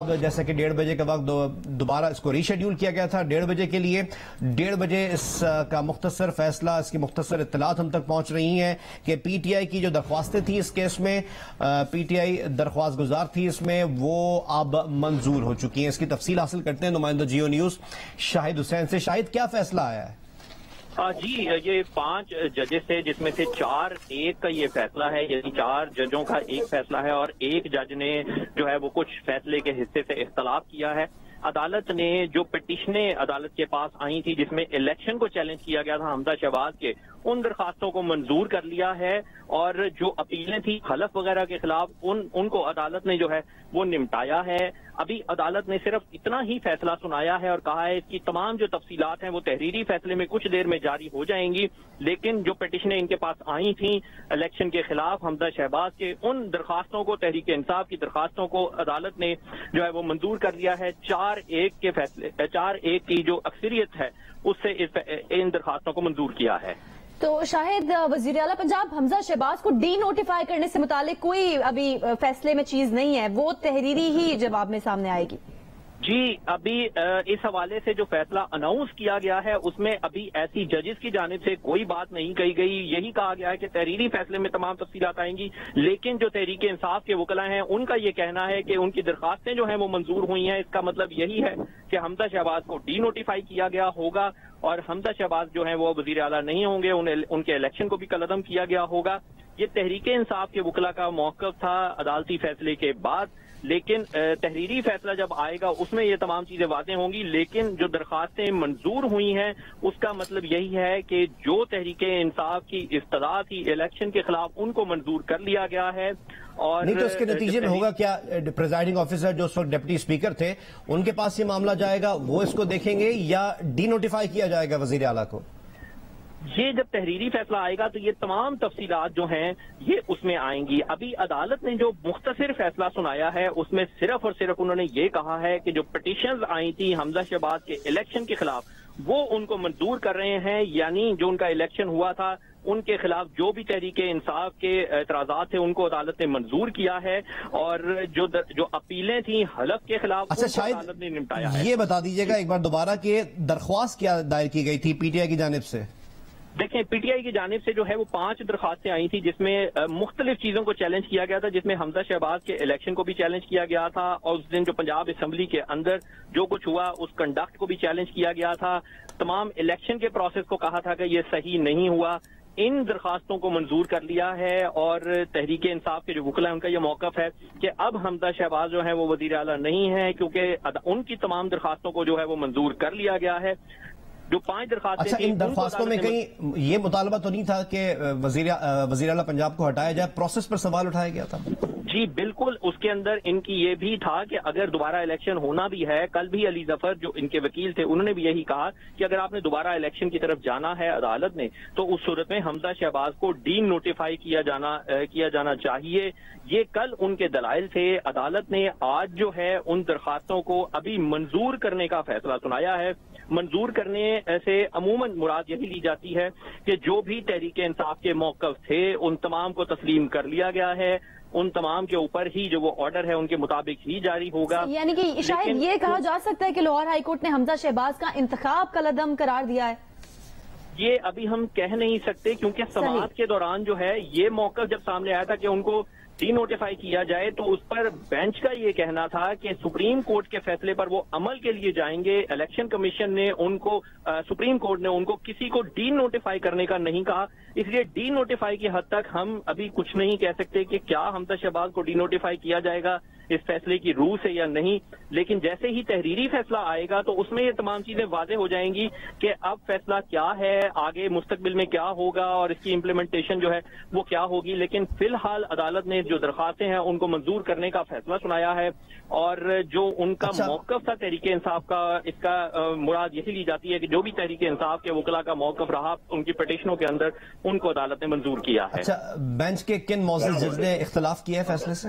جیسا کہ 1:30 بجے کا وقت دوبارہ اس کو ری شیڈیول کیا گیا تھا 1:30 بجے کے لیے. 1:30 بجے اس کا مختصر فیصلہ، اس کی مختصر اطلاعات ہم تک پہنچ رہی ہیں کہ پی ٹی آئی کی جو درخواستیں تھیں اس کیس میں، پی ٹی آئی درخواست گزار تھی اس میں، وہ اب منظور ہو چکی ہیں. اس کی تفصیل حاصل کرتے ہیں نمائندہ جیو نیوز شاہد حسین سے. شاہد، کیا فیصلہ آیا ہے؟ جی، یہ 5 ججز تھے جس میں سے 4-1 کا یہ فیصلہ ہے، یعنی 4 ججوں کا ایک فیصلہ ہے، اور ایک جج نے جو ہے وہ کچھ فیصلے کے حصے سے اختلاف کیا ہے. عدالت نے جو پٹیشنیں عدالت کے پاس آئی تھی جس میں الیکشن کو چیلنج کیا گیا تھا حمزہ شہباز کے، ان درخواستوں کو منظور کر لیا ہے، اور جو اپیلیں تھیں حلف وغیرہ کے خلاف ان کو عدالت نے جو ہے وہ نمٹایا ہے. ابھی عدالت نے صرف اتنا ہی فیصلہ سنایا ہے اور کہا ہے اس کی تمام جو تفصیلات ہیں وہ تحریری فیصلے میں کچھ دیر میں جاری ہو جائیں گی، لیکن جو پٹیشنیں ان کے پاس آئی تھیں الیکشن کے خلاف حمزہ شہباز کے، ان درخواستوں کو، تحریک انصاف کی درخواستوں کو عدالت نے جو ہے وہ منظور کر لیا ہے. 4-1 کے فیصلے، 4-1 کی جو اکثریت ہے اس سے ان درخواستوں کو منظور کیا ہے. تو شاہد، وزیر اعلیٰ پنجاب حمزہ شہباز کو ڈی نوٹیفائی کرنے سے متعلق کوئی ابھی فیصلے میں چیز نہیں ہے، وہ تحریری ہی جواب میں سامنے آئے گی؟ جی، ابھی اس حوالے سے جو فیصلہ اناؤنس کیا گیا ہے اس میں ابھی ایسی ججز کی جانب سے کوئی بات نہیں کہی گئی. یہی کہا گیا ہے کہ تحریری فیصلے میں تمام تفصیلات آئیں گی، لیکن جو تحریک انصاف کے وکلاء ہیں ان کا یہ کہنا ہے کہ ان کی درخواستیں جو ہیں وہ منظور ہوئی ہیں. اس کا مطلب یہی ہے کہ حمزہ شہباز کو ڈی نوٹیفائی کیا گیا ہوگا، اور حمزہ شہباز جو ہیں وہ وزیر اعلیٰ نہیں ہوں گے، ان کے الیکشن کو بھی کالعدم کیا گیا ہوگا. یہ تحریک انصاف کے وکلاء کا موقف تھا عدالتی فیصلے کے بعد، لیکن تحریری فیصلہ جب آئے گا اس میں یہ تمام چیزیں واضح ہوں گی. لیکن جو درخواستیں منظور ہوئی ہیں اس کا مطلب یہی ہے کہ جو تحریک انصاف کی استدعا تھی الیکشن کے خلاف ان کو منظور کر لیا گیا ہے. اور نہیں تو اس کے نتیجے میں ہوگا کیا؟ پریزائڈنگ آفیسر جو اس وقت ڈپٹی اسپیکر تھے ان کے پاس یہ معاملہ جائے گا، وہ اس کو دیکھیں گے یا ڈی نوٹیفائی کیا جائے گا وزیر اعلیٰ کو؟ یہ جب تحریری فیصلہ آئے گا تو یہ تمام تفصیلات جو ہیں یہ اس میں آئیں گی. ابھی عدالت نے جو مختصر فیصلہ سنایا ہے اس میں صرف اور صرف انہوں نے یہ کہا ہے کہ جو پٹیشنز آئی تھی حمزہ شہباز کے الیکشن کے خلاف وہ ان کو منظور کر رہے ہیں، یعنی جو ان کا الیکشن ہوا تھا ان کے خلاف جو بھی تحریک انصاف کے اعتراضات تھے ان کو عدالت نے منظور کیا ہے، اور جو اپیلیں تھیں حلف کے خلاف ان کو عدالت نے نمٹایا ہے. یہ بتا دیجیے گا ایک بار دوبارہ کہ درخواست کیا دائر کی گئی تھی پی ٹی آئی کی جانب سے؟ دیکھیں، پی ٹی آئی کی جانب سے جو ہے وہ 5 درخواستیں آئی تھیں جس میں مختلف چیزوں کو چیلنج کیا گیا تھا، جس میں حمزہ شہباز کے الیکشن کو بھی چیلنج کیا گیا تھا، اور اس دن جو پنجاب اسمبلی کے اندر جو کچھ ہوا اس کنڈکٹ کو بھی چیلنج کیا گیا تھا. تمام الیکشن کے پروسیس کو کہا تھا کہ یہ صحیح نہیں ہوا. ان درخواستوں کو منظور کر لیا ہے، اور تحریک انصاف کے جو وکلاء ہیں ان کا یہ موقف ہے کہ اب حمزہ شہباز جو ہیں وہ وزیر اعلیٰ نہیں ہیں، کیونکہ ان کی تمام درخواستوں کو جو ہے وہ منظور کر لیا گیا ہے. جو 5 درخواستیں اچھا، ان درخواستوں میں کہیں یہ مطالبہ تو نہیں تھا کہ وزیر اعلیٰ پنجاب کو ہٹایا جائے؟ پروسیس پر سوال اٹھایا گیا تھا؟ جی بالکل، اس کے اندر ان کی یہ بھی تھا کہ اگر دوبارہ الیکشن ہونا بھی ہے، کل بھی علی ظفر جو ان کے وکیل تھے انہوں نے بھی یہی کہا کہ اگر آپ نے دوبارہ الیکشن کی طرف جانا ہے عدالت نے تو اس صورت میں حمزہ شہباز کو ڈی نوٹیفائی کیا جانا چاہیے. یہ کل ان کے دلائل تھے. عدالت نے آج جو ہے ان درخواستوں کو ابھی منظور کرنے کا فیصلہ سنایا ہے. منظور کرنے سے عموماً مراد یہی لی جاتی ہے کہ جو بھی تحریک انصاف کے موقف تھے ان تمام کو تسلیم کر لیا گیا ہے، ان تمام کے اوپر ہی جو وہ آرڈر ہے ان کے مطابق ہی جاری ہوگا. یعنی کہ شاید یہ کہا جا سکتا ہے کہ لاہور ہائی کورٹ نے حمزہ شہباز کا انتخاب کالعدم قرار دیا ہے؟ یہ ابھی ہم کہہ نہیں سکتے، کیونکہ سماعت کے دوران جو ہے یہ موقف جب سامنے آیا تھا کہ ان کو ڈی نوٹیفائی کیا جائے تو اس پر بینچ کا یہ کہنا تھا کہ سپریم کورٹ کے فیصلے پر وہ عمل کے لیے جائیں گے. الیکشن کمیشن نے ان کو، سپریم کورٹ نے ان کو کسی کو ڈی نوٹیفائی کرنے کا نہیں کہا، اس لیے ڈی نوٹیفائی کی حد تک ہم ابھی کچھ نہیں کہہ سکتے کہ کیا حمزہ شہباز کو ڈی نوٹیفائی کیا جائے گا اس فیصلے کی روح سے یا نہیں. لیکن جیسے ہی تحریری فیصلہ آئے گا تو اس میں یہ تمام چیزیں واضح ہو جائیں گی کہ اب فیصلہ کیا ہے، آگے مستقبل میں کیا ہوگا اور اس کی امپلیمنٹیشن جو ہے وہ کیا ہوگی. لیکن فی الحال عدالت نے جو درخواستیں ہیں ان کو منظور کرنے کا فیصلہ سنایا ہے، اور جو ان کا موقف تھا تحریک انصاف کا، اس کا مراد یہی لی جاتی ہے کہ جو بھی تحریک انصاف کے وکلاء کا موقف رہا ان کی پٹیشنوں کے اندر ان کو عدالت نے منظور کیا ہے. اچھا، بینچ کے کن معزز جج نے اختلاف کیا ہے فیصلے سے؟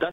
10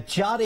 4